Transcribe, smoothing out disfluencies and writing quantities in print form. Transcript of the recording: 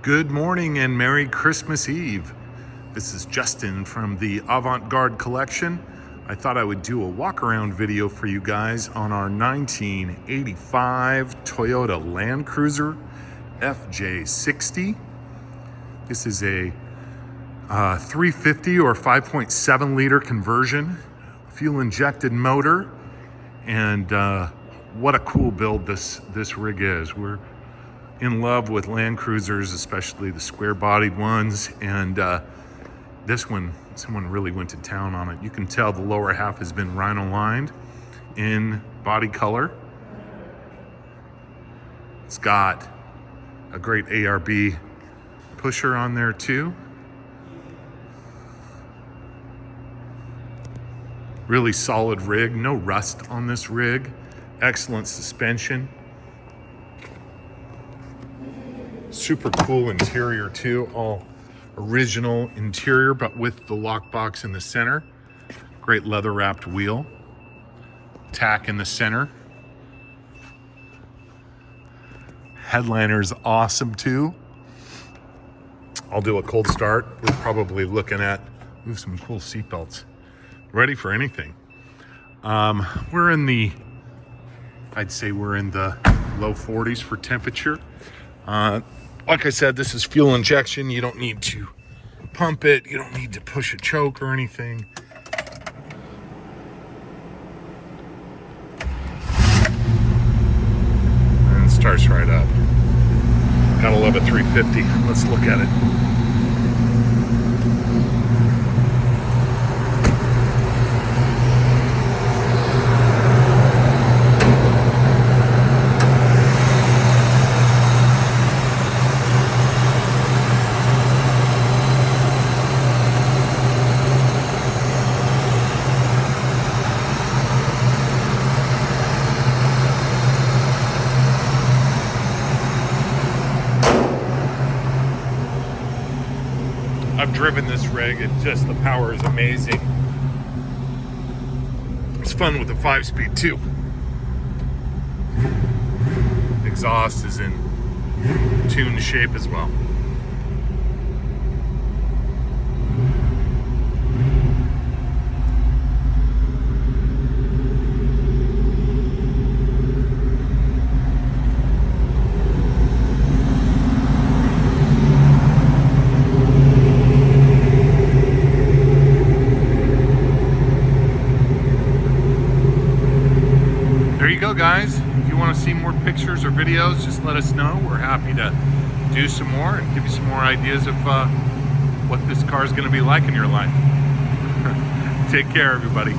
Good morning and Merry Christmas Eve. This is Justin from the Avant-Garde Collection. I thought I would do a walk-around video for you guys on our 1985 Toyota Land Cruiser FJ60. This is a 350 or 5.7 liter conversion, fuel-injected motor, and what a cool build this rig is. We're in love with Land Cruisers, especially the square-bodied ones, and this one, someone really went to town on it. You can tell the lower half has been rhino lined in body color. It's got a great ARB pusher on there too. Really solid rig, no rust on this rig. Excellent suspension. Super cool interior too, all original interior, but with the lockbox in the center. Great leather wrapped wheel. Tack in the center. Headliner's awesome too. I'll do a cold start. We're probably looking at some cool seatbelts. Ready for anything. I'd say we're in the low 40s for temperature. Like I said, this is fuel injection. You don't need to pump it. You don't need to push a choke or anything. And it starts right up. Gotta love a 350. Let's look at it. I've driven this rig, and just the power is amazing. It's fun with the 5-speed too. Exhaust is in tuned shape as well. There you go, guys. If you want to see more pictures or videos, just let us know. We're happy to do some more and give you some more ideas of what this car is going to be like in your life. Take care, everybody.